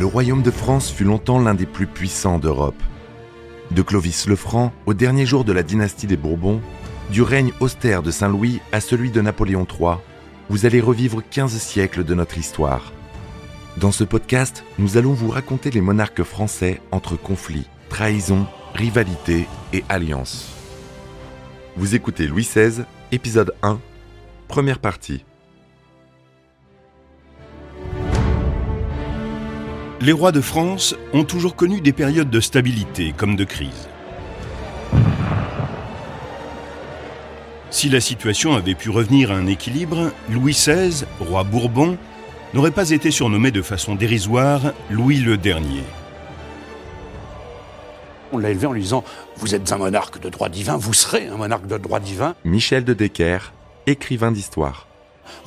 Le royaume de France fut longtemps l'un des plus puissants d'Europe. De Clovis le Franc au dernier jour de la dynastie des Bourbons, du règne austère de Saint-Louis à celui de Napoléon III, vous allez revivre 15 siècles de notre histoire. Dans ce podcast, nous allons vous raconter les monarques français entre conflits, trahisons, rivalités et alliances. Vous écoutez Louis XVI, épisode 1, première partie. Les rois de France ont toujours connu des périodes de stabilité comme de crise. Si la situation avait pu revenir à un équilibre, Louis XVI, roi Bourbon, n'aurait pas été surnommé de façon dérisoire Louis le Dernier. On l'a élevé en lui disant « Vous êtes un monarque de droit divin, vous serez un monarque de droit divin. Michel de Decker, écrivain d'histoire.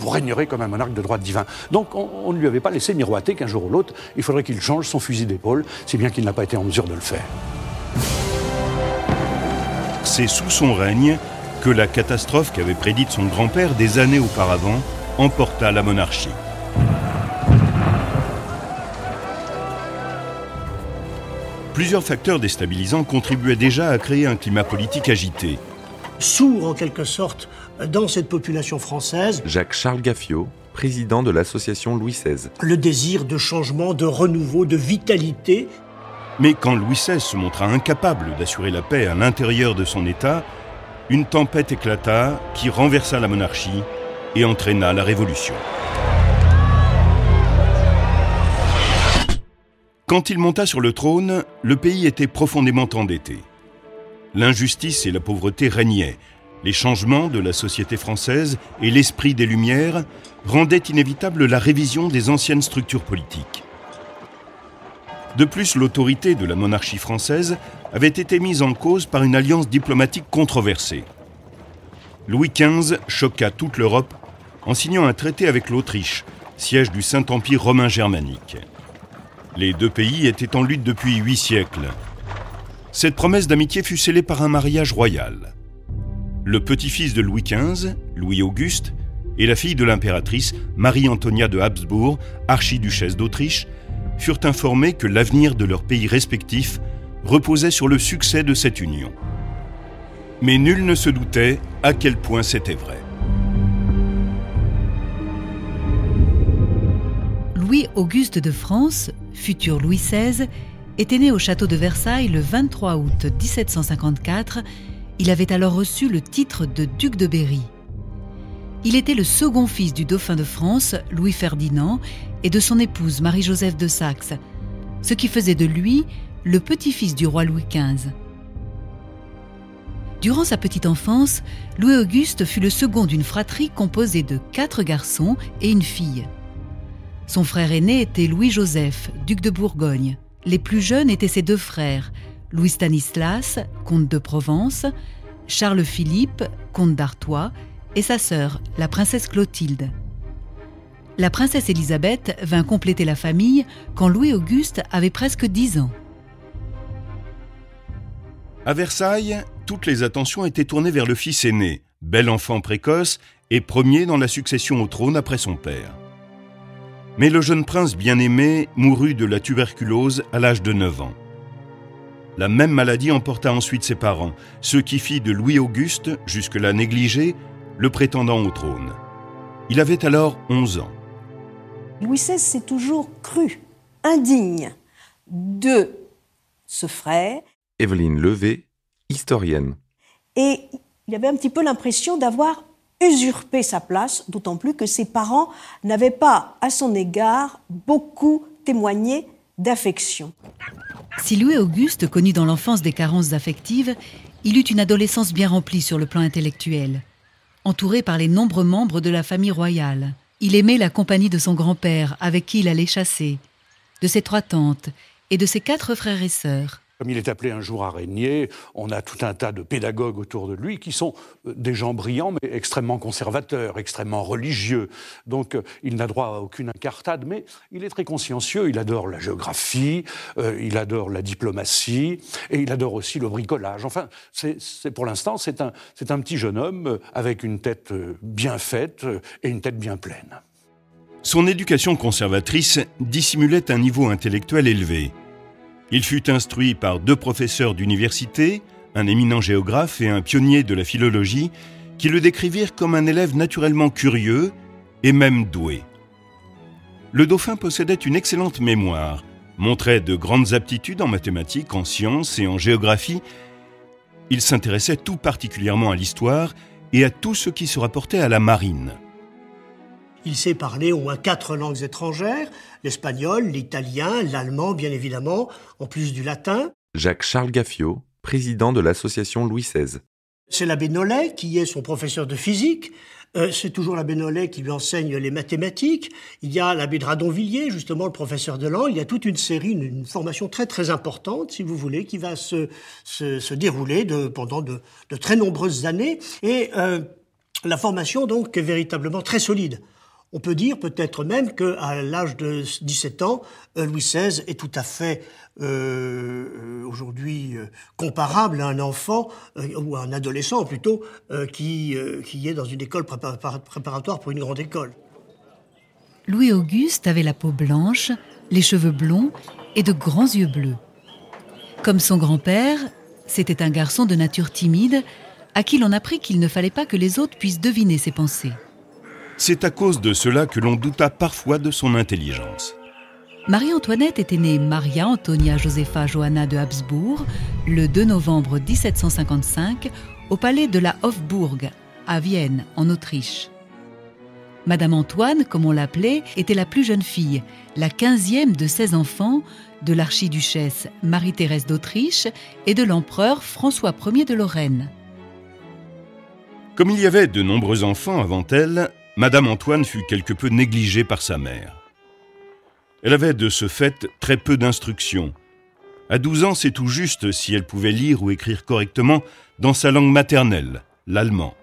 Vous régnerez comme un monarque de droit divin. » Donc on ne lui avait pas laissé miroiter qu'un jour ou l'autre, il faudrait qu'il change son fusil d'épaule, si bien qu'il n'a pas été en mesure de le faire. C'est sous son règne que la catastrophe qu'avait prédite son grand-père des années auparavant emporta la monarchie. Plusieurs facteurs déstabilisants contribuaient déjà à créer un climat politique agité. Sourd en quelque sorte dans cette population française, Jacques-Charles Gaffiot, président de l'association Louis XVI. Le désir de changement, de renouveau, de vitalité. Mais quand Louis XVI se montra incapable d'assurer la paix à l'intérieur de son État, une tempête éclata qui renversa la monarchie et entraîna la Révolution. Quand il monta sur le trône, le pays était profondément endetté. L'injustice et la pauvreté régnaient. Les changements de la société française et l'esprit des Lumières rendaient inévitable la révision des anciennes structures politiques. De plus, l'autorité de la monarchie française avait été mise en cause par une alliance diplomatique controversée. Louis XV choqua toute l'Europe en signant un traité avec l'Autriche, siège du Saint-Empire romain germanique. Les deux pays étaient en lutte depuis 8 siècles. Cette promesse d'amitié fut scellée par un mariage royal. Le petit-fils de Louis XV, Louis-Auguste, et la fille de l'impératrice, Marie-Antonia de Habsbourg, archiduchesse d'Autriche, furent informés que l'avenir de leurs pays respectifs reposait sur le succès de cette union. Mais nul ne se doutait à quel point c'était vrai. Louis-Auguste de France, futur Louis XVI, était né au château de Versailles le 23 août 1754. Il avait alors reçu le titre de duc de Berry. Il était le second fils du dauphin de France, Louis-Ferdinand, et de son épouse Marie-Joseph de Saxe, ce qui faisait de lui le petit-fils du roi Louis XV. Durant sa petite enfance, Louis-Auguste fut le second d'une fratrie composée de 4 garçons et une fille. Son frère aîné était Louis-Joseph, duc de Bourgogne. Les plus jeunes étaient ses 2 frères, Louis-Stanislas, comte de Provence, Charles-Philippe, comte d'Artois, et sa sœur, la princesse Clotilde. La princesse Élisabeth vint compléter la famille quand Louis-Auguste avait presque 10 ans. À Versailles, toutes les attentions étaient tournées vers le fils aîné, bel enfant précoce et premier dans la succession au trône après son père. Mais le jeune prince bien-aimé mourut de la tuberculose à l'âge de 9 ans. La même maladie emporta ensuite ses parents, ce qui fit de Louis-Auguste, jusque-là négligé, le prétendant au trône. Il avait alors 11 ans. Louis XVI s'est toujours cru indigne de ce frère. Evelyne Levé, historienne. Et il avait un petit peu l'impression d'avoir usurpé sa place, d'autant plus que ses parents n'avaient pas, à son égard, beaucoup témoigné d'affection. Si Louis-Auguste connut dans l'enfance des carences affectives, il eut une adolescence bien remplie sur le plan intellectuel. Entouré par les nombreux membres de la famille royale, il aimait la compagnie de son grand-père, avec qui il allait chasser, de ses 3 tantes et de ses 4 frères et sœurs. Comme il est appelé un jour à régner, on a tout un tas de pédagogues autour de lui qui sont des gens brillants, mais extrêmement conservateurs, extrêmement religieux. Donc il n'a droit à aucune incartade, mais il est très consciencieux. Il adore la géographie, il adore la diplomatie, et il adore aussi le bricolage. Enfin, pour l'instant, c'est un petit jeune homme avec une tête bien faite et une tête bien pleine. Son éducation conservatrice dissimulait un niveau intellectuel élevé. Il fut instruit par 2 professeurs d'université, un éminent géographe et un pionnier de la philologie, qui le décrivirent comme un élève naturellement curieux et même doué. Le dauphin possédait une excellente mémoire, montrait de grandes aptitudes en mathématiques, en sciences et en géographie. Il s'intéressait tout particulièrement à l'histoire et à tout ce qui se rapportait à la marine. Il sait parler au moins 4 langues étrangères, l'espagnol, l'italien, l'allemand bien évidemment, en plus du latin. Jacques-Charles Gaffiot, président de l'association Louis XVI. C'est l'abbé Nollet qui est son professeur de physique. C'est toujours l'abbé Nollet qui lui enseigne les mathématiques. Il y a l'abbé Dradonvilliers, justement le professeur de langue. Il y a toute une série, une formation très très importante, si vous voulez, qui va se dérouler pendant de très nombreuses années. Et la formation donc est véritablement très solide. On peut dire peut-être même qu'à l'âge de 17 ans, Louis XVI est tout à fait aujourd'hui comparable à un enfant, ou à un adolescent plutôt, qui est dans une école préparatoire pour une grande école. Louis-Auguste avait la peau blanche, les cheveux blonds et de grands yeux bleus. Comme son grand-père, c'était un garçon de nature timide, à qui l'on apprit qu'il ne fallait pas que les autres puissent deviner ses pensées. C'est à cause de cela que l'on douta parfois de son intelligence. Marie-Antoinette était née Maria Antonia Josepha Johanna de Habsbourg le 2 novembre 1755 au palais de la Hofburg, à Vienne, en Autriche. Madame Antoine, comme on l'appelait, était la plus jeune fille, la 15e de 16 enfants, de l'archiduchesse Marie-Thérèse d'Autriche et de l'empereur François Ier de Lorraine. Comme il y avait de nombreux enfants avant elle, Madame Antoine fut quelque peu négligée par sa mère. Elle avait de ce fait très peu d'instruction. À 12 ans, c'est tout juste si elle pouvait lire ou écrire correctement dans sa langue maternelle, l'allemand.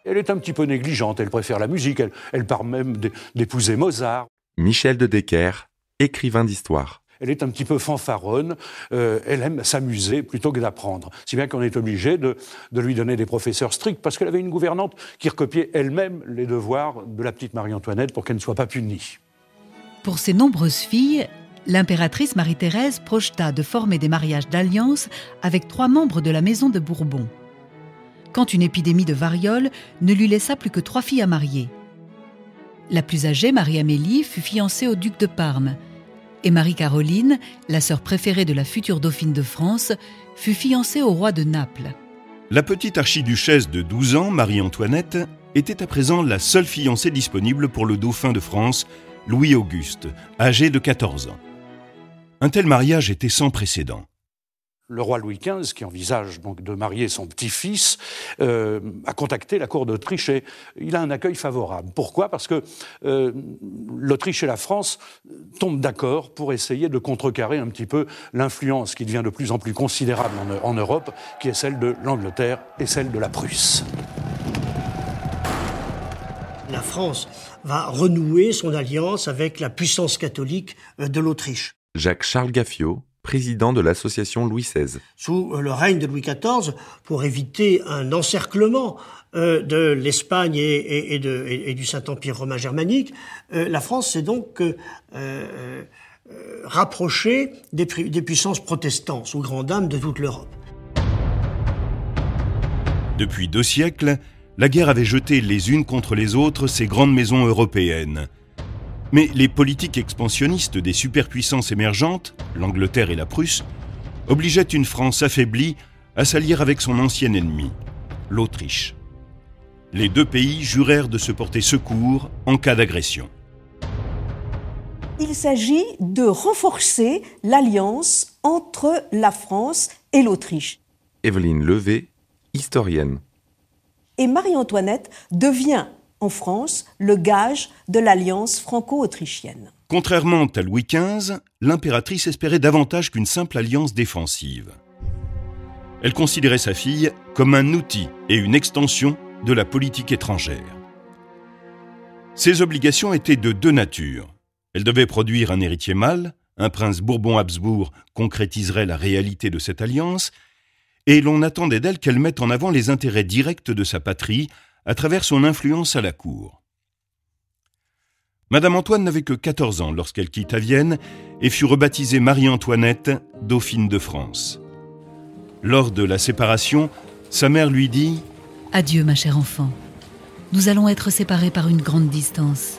Elle est un petit peu négligente, elle préfère la musique, elle parle même d'épouser Mozart. Michel de Decker, écrivain d'histoire. Elle est un petit peu fanfaronne, elle aime s'amuser plutôt que d'apprendre. Si bien qu'on est obligé de lui donner des professeurs stricts, parce qu'elle avait une gouvernante qui recopiait elle-même les devoirs de la petite Marie-Antoinette pour qu'elle ne soit pas punie. Pour ses nombreuses filles, l'impératrice Marie-Thérèse projeta de former des mariages d'alliance avec 3 membres de la maison de Bourbon. Quand une épidémie de variole ne lui laissa plus que 3 filles à marier. La plus âgée, Marie-Amélie, fut fiancée au duc de Parme. Et Marie-Caroline, la sœur préférée de la future dauphine de France, fut fiancée au roi de Naples. La petite archiduchesse de 12 ans, Marie-Antoinette, était à présent la seule fiancée disponible pour le dauphin de France, Louis-Auguste, âgé de 14 ans. Un tel mariage était sans précédent. Le roi Louis XV, qui envisage donc de marier son petit-fils, a contacté la cour d'Autriche et il a un accueil favorable. Pourquoi ? Parce que l'Autriche et la France tombent d'accord pour essayer de contrecarrer un petit peu l'influence qui devient de plus en plus considérable en Europe, qui est celle de l'Angleterre et celle de la Prusse. La France va renouer son alliance avec la puissance catholique de l'Autriche. Jacques-Charles Gaffiot, président de l'association Louis XVI. Sous le règne de Louis XIV, pour éviter un encerclement de l'Espagne et du Saint-Empire romain germanique, la France s'est donc rapprochée des puissances protestantes, sous grand dam de toute l'Europe. Depuis 2 siècles, la guerre avait jeté les unes contre les autres ces grandes maisons européennes. Mais les politiques expansionnistes des superpuissances émergentes, l'Angleterre et la Prusse, obligeaient une France affaiblie à s'allier avec son ancien ennemi, l'Autriche. Les 2 pays jurèrent de se porter secours en cas d'agression. Il s'agit de renforcer l'alliance entre la France et l'Autriche. Evelyne Levé, historienne. Et Marie-Antoinette devient en France le gage de l'alliance franco-autrichienne. Contrairement à Louis XV, l'impératrice espérait davantage qu'une simple alliance défensive. Elle considérait sa fille comme un outil et une extension de la politique étrangère. Ses obligations étaient de 2 natures. Elle devait produire un héritier mâle, un prince Bourbon-Habsbourg concrétiserait la réalité de cette alliance, et l'on attendait d'elle qu'elle mette en avant les intérêts directs de sa patrie à travers son influence à la cour. Madame Antoine n'avait que 14 ans lorsqu'elle quitta Vienne et fut rebaptisée Marie-Antoinette, dauphine de France. Lors de la séparation, sa mère lui dit « Adieu, ma chère enfant. Nous allons être séparés par une grande distance.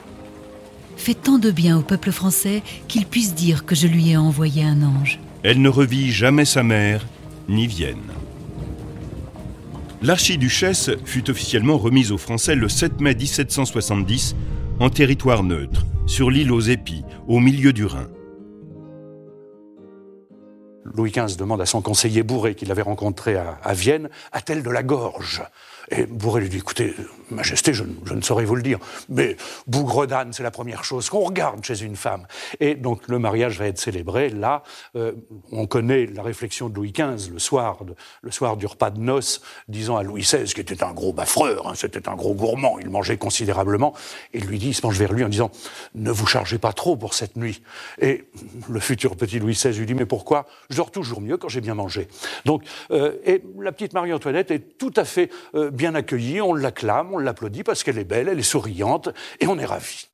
Fais tant de bien au peuple français qu'il puisse dire que je lui ai envoyé un ange. » Elle ne revit jamais sa mère, ni Vienne. L'archiduchesse fut officiellement remise aux Français le 7 mai 1770 en territoire neutre, sur l'île aux Épis, au milieu du Rhin. Louis XV demande à son conseiller Bourret, qu'il avait rencontré à Vienne, a-t-elle de la gorge ? Et Bourret lui dit, écoutez, Majesté, je ne saurais vous le dire, mais bougre d'âne, c'est la première chose qu'on regarde chez une femme. Et donc le mariage va être célébré. Là, on connaît la réflexion de Louis XV le soir du repas de noces, disant à Louis XVI, qui était un gros baffreur, c'était un gros gourmand, il mangeait considérablement, et il se penche vers lui en disant, ne vous chargez pas trop pour cette nuit. Et le futur petit Louis XVI lui dit, mais pourquoi ? Je dors toujours mieux quand j'ai bien mangé. Donc, et la petite Marie-Antoinette est tout à fait bien accueillie, on l'acclame, on l'applaudit parce qu'elle est belle, elle est souriante, et on est ravis.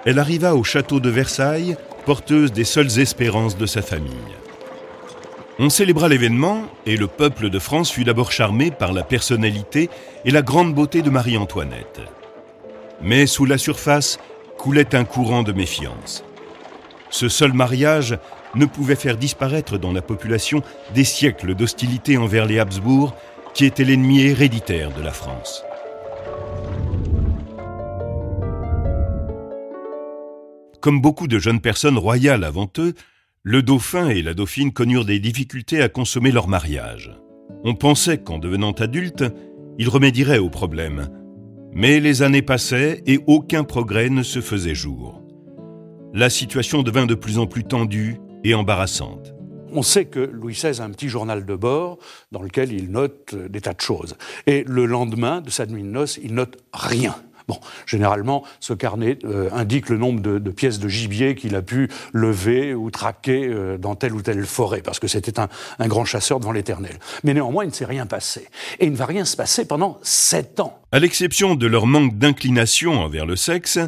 Elle arriva au château de Versailles, porteuse des seules espérances de sa famille. On célébra l'événement et le peuple de France fut d'abord charmé par la personnalité et la grande beauté de Marie-Antoinette. Mais sous la surface coulait un courant de méfiance. Ce seul mariage ne pouvait faire disparaître dans la population des siècles d'hostilité envers les Habsbourg, qui étaient l'ennemi héréditaire de la France. Comme beaucoup de jeunes personnes royales avant eux, le dauphin et la dauphine connurent des difficultés à consommer leur mariage. On pensait qu'en devenant adultes, ils remédieraient au problème. Mais les années passaient et aucun progrès ne se faisait jour. La situation devint de plus en plus tendue et embarrassante. On sait que Louis XVI a un petit journal de bord dans lequel il note des tas de choses. Et le lendemain de sa nuit de noces, il note rien. Bon, généralement, ce carnet indique le nombre de pièces de gibier qu'il a pu lever ou traquer dans telle ou telle forêt, parce que c'était un grand chasseur devant l'Éternel. Mais néanmoins, il ne s'est rien passé. Et il ne va rien se passer pendant 7 ans. À l'exception de leur manque d'inclination envers le sexe,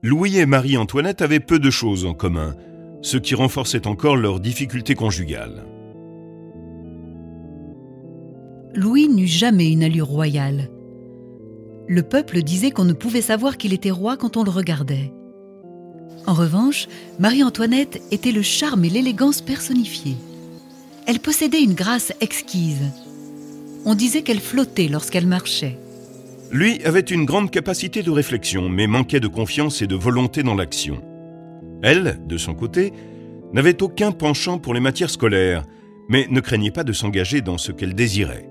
Louis et Marie-Antoinette avaient peu de choses en commun, ce qui renforçait encore leurs difficultés conjugales. Louis n'eut jamais une allure royale. Le peuple disait qu'on ne pouvait savoir qu'il était roi quand on le regardait. En revanche, Marie-Antoinette était le charme et l'élégance personnifiés. Elle possédait une grâce exquise. On disait qu'elle flottait lorsqu'elle marchait. Lui avait une grande capacité de réflexion, mais manquait de confiance et de volonté dans l'action. Elle, de son côté, n'avait aucun penchant pour les matières scolaires, mais ne craignait pas de s'engager dans ce qu'elle désirait.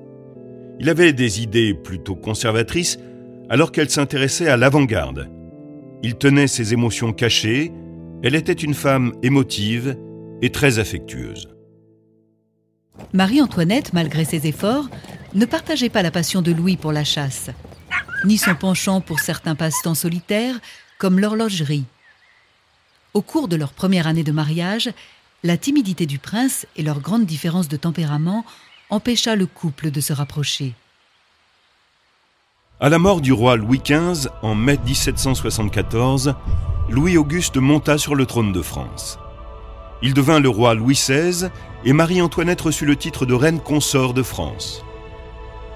Il avait des idées plutôt conservatrices, alors qu'elle s'intéressait à l'avant-garde. Il tenait ses émotions cachées, elle était une femme émotive et très affectueuse. Marie-Antoinette, malgré ses efforts, ne partageait pas la passion de Louis pour la chasse, ni son penchant pour certains passe-temps solitaires, comme l'horlogerie. Au cours de leur première année de mariage, la timidité du prince et leur grande différence de tempérament empêcha le couple de se rapprocher. À la mort du roi Louis XV, en mai 1774, Louis-Auguste monta sur le trône de France. Il devint le roi Louis XVI et Marie-Antoinette reçut le titre de reine consort de France.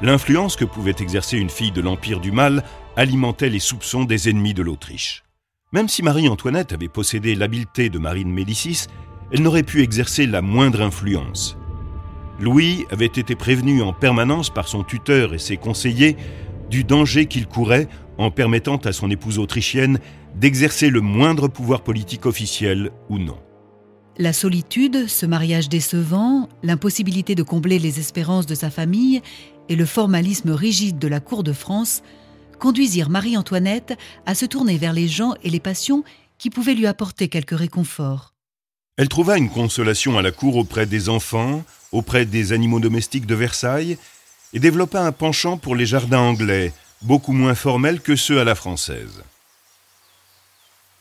L'influence que pouvait exercer une fille de l'Empire du Mal alimentait les soupçons des ennemis de l'Autriche. Même si Marie-Antoinette avait possédé l'habileté de Marie de Médicis, elle n'aurait pu exercer la moindre influence. Louis avait été prévenu en permanence par son tuteur et ses conseillers du danger qu'il courait en permettant à son épouse autrichienne d'exercer le moindre pouvoir politique officiel ou non. La solitude, ce mariage décevant, l'impossibilité de combler les espérances de sa famille et le formalisme rigide de la cour de France conduisirent Marie-Antoinette à se tourner vers les gens et les passions qui pouvaient lui apporter quelque réconfort. Elle trouva une consolation à la cour auprès des enfants, auprès des animaux domestiques de Versailles, et développa un penchant pour les jardins anglais, beaucoup moins formels que ceux à la française.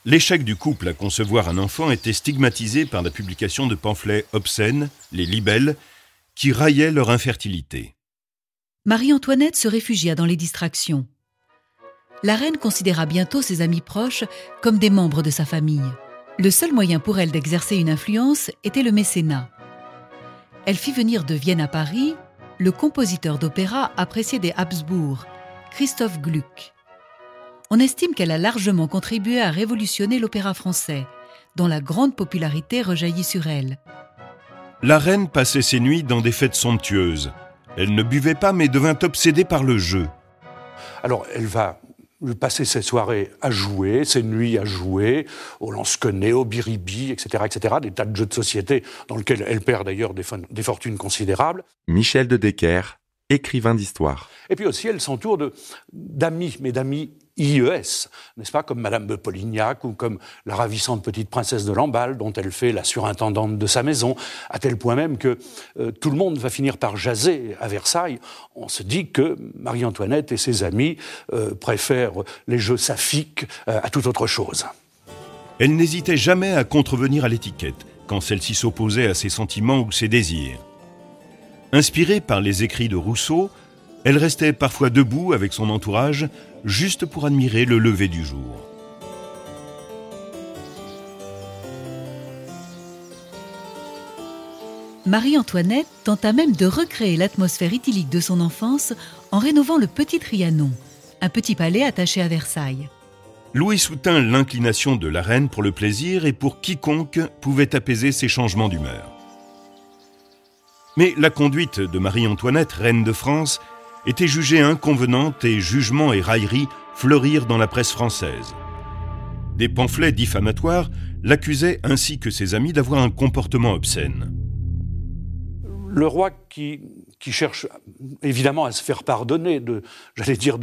L'échec du couple à concevoir un enfant était stigmatisé par la publication de pamphlets obscènes, les libelles, qui raillaient leur infertilité. Marie-Antoinette se réfugia dans les distractions. la reine considéra bientôt ses amis proches comme des membres de sa famille. Le seul moyen pour elle d'exercer une influence était le mécénat. Elle fit venir de Vienne à Paris le compositeur d'opéra apprécié des Habsbourg, Christoph Gluck. On estime qu'elle a largement contribué à révolutionner l'opéra français, dont la grande popularité rejaillit sur elle. La reine passait ses nuits dans des fêtes somptueuses. Elle ne buvait pas mais devint obsédée par le jeu. Alors elle va passer ses soirées à jouer, ses nuits à jouer, au lance-quenet, au biribi, etc., des tas de jeux de société dans lesquels elle perd d'ailleurs des fortunes considérables. Michel de Decker, écrivain d'histoire. Et puis aussi, elle s'entoure d'amis, mais d'amis IES, n'est-ce pas, comme Madame de Polignac ou comme la ravissante petite princesse de Lamballe, dont elle fait la surintendante de sa maison, à tel point même que tout le monde va finir par jaser à Versailles. On se dit que Marie-Antoinette et ses amis préfèrent les jeux saphiques à toute autre chose. Elle n'hésitait jamais à contrevenir à l'étiquette, quand celle-ci s'opposait à ses sentiments ou ses désirs. Inspirée par les écrits de Rousseau, elle restait parfois debout avec son entourage, juste pour admirer le lever du jour. Marie-Antoinette tenta même de recréer l'atmosphère idyllique de son enfance en rénovant le Petit Trianon, un petit palais attaché à Versailles. Louis soutint l'inclination de la reine pour le plaisir et pour quiconque pouvait apaiser ses changements d'humeur. Mais la conduite de Marie-Antoinette, reine de France, était jugée inconvenante et jugements et railleries fleurirent dans la presse française. Des pamphlets diffamatoires l'accusaient ainsi que ses amis d'avoir un comportement obscène. Le roi qui cherche évidemment à se faire pardonner de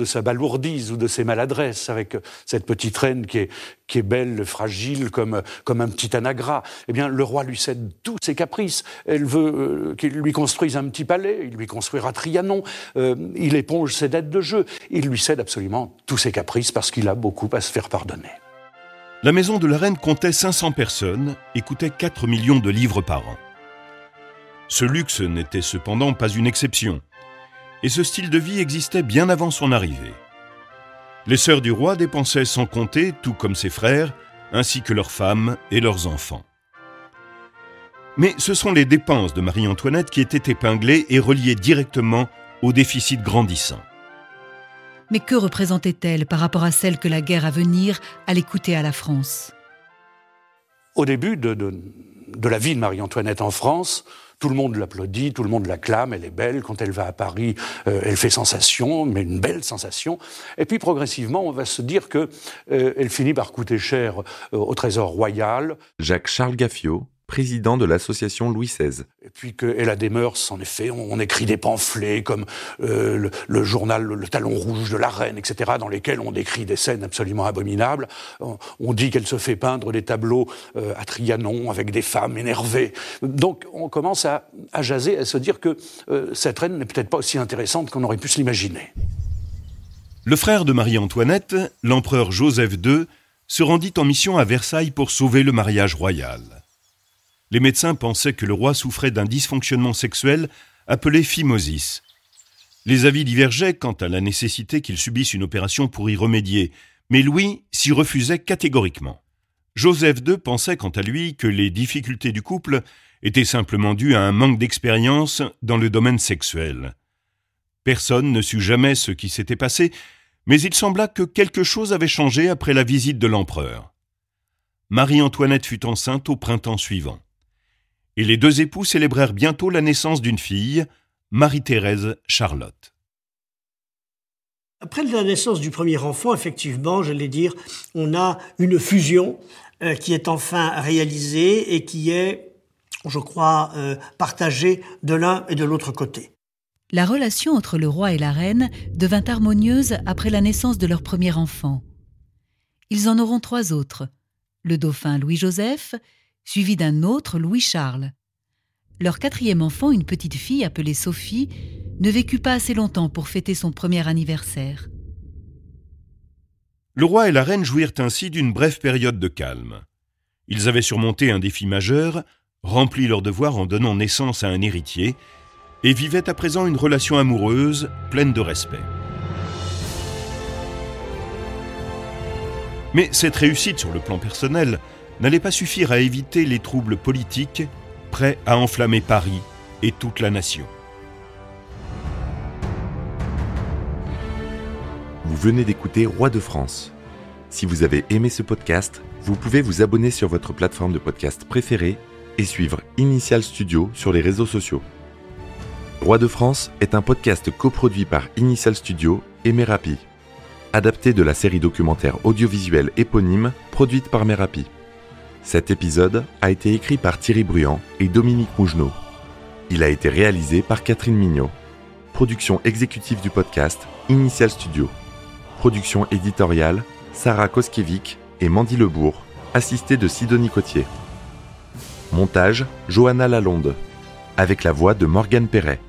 sa balourdise ou de ses maladresses avec cette petite reine qui est belle, fragile comme un petit anagra. Eh bien, le roi lui cède tous ses caprices. Elle veut qu'il lui construise un petit palais, il lui construira Trianon, il éponge ses dettes de jeu. Il lui cède absolument tous ses caprices parce qu'il a beaucoup à se faire pardonner. La maison de la reine comptait 500 personnes et coûtait 4 millions de livres par an. Ce luxe n'était cependant pas une exception, et ce style de vie existait bien avant son arrivée. Les sœurs du roi dépensaient sans compter, tout comme ses frères, ainsi que leurs femmes et leurs enfants. Mais ce sont les dépenses de Marie-Antoinette qui étaient épinglées et reliées directement au déficit grandissant. Mais que représentait-elle par rapport à celle que la guerre à venir allait coûter à la France ? Au début de la vie de Marie-Antoinette en France, tout le monde l'applaudit, tout le monde l'acclame, elle est belle. Quand elle va à Paris, elle fait sensation, mais une belle sensation. Et puis progressivement, on va se dire qu'elle finit par coûter cher au Trésor royal. Jacques-Charles Gaffiot, président de l'association Louis XVI. Et puis qu'elle a des mœurs, en effet, on écrit des pamphlets comme le journal Le Talon Rouge de la Reine, etc., dans lesquels on décrit des scènes absolument abominables. On dit qu'elle se fait peindre des tableaux à Trianon avec des femmes énervées. Donc on commence à jaser, à se dire que cette reine n'est peut-être pas aussi intéressante qu'on aurait pu se l'imaginer. Le frère de Marie-Antoinette, l'empereur Joseph II, se rendit en mission à Versailles pour sauver le mariage royal. Les médecins pensaient que le roi souffrait d'un dysfonctionnement sexuel appelé phimosis. Les avis divergeaient quant à la nécessité qu'il subisse une opération pour y remédier, mais Louis s'y refusait catégoriquement. Joseph II pensait quant à lui que les difficultés du couple étaient simplement dues à un manque d'expérience dans le domaine sexuel. Personne ne sut jamais ce qui s'était passé, mais il sembla que quelque chose avait changé après la visite de l'empereur. Marie-Antoinette fut enceinte au printemps suivant. Et les deux époux célébrèrent bientôt la naissance d'une fille, Marie-Thérèse Charlotte. Après la naissance du premier enfant, effectivement, j'allais dire, on a une fusion qui est enfin réalisée et qui est, je crois, partagée de l'un et de l'autre côté. La relation entre le roi et la reine devint harmonieuse après la naissance de leur premier enfant. Ils en auront 3 autres, le dauphin Louis-Joseph, suivi d'un autre Louis-Charles. Leur 4e enfant, une petite fille appelée Sophie, ne vécut pas assez longtemps pour fêter son premier anniversaire. Le roi et la reine jouirent ainsi d'une brève période de calme. Ils avaient surmonté un défi majeur, rempli leur devoir en donnant naissance à un héritier, et vivaient à présent une relation amoureuse pleine de respect. Mais cette réussite sur le plan personnel n'allait pas suffire à éviter les troubles politiques prêts à enflammer Paris et toute la nation. Vous venez d'écouter Roi de France. Si vous avez aimé ce podcast, vous pouvez vous abonner sur votre plateforme de podcast préférée et suivre Initial Studio sur les réseaux sociaux. Roi de France est un podcast coproduit par Initial Studio et Merapi, adapté de la série documentaire audiovisuelle éponyme produite par Merapi. Cet épisode a été écrit par Thierry Bruand et Dominique Mougenot. Il a été réalisé par Catherine Mignot. Production exécutive du podcast, Initial Studio. Production éditoriale, Sarah Koskiewicz et Mandy Lebourg, assistée de Sidonie Cotier. Montage, Johanna Lalonde, avec la voix de Morgane Perret.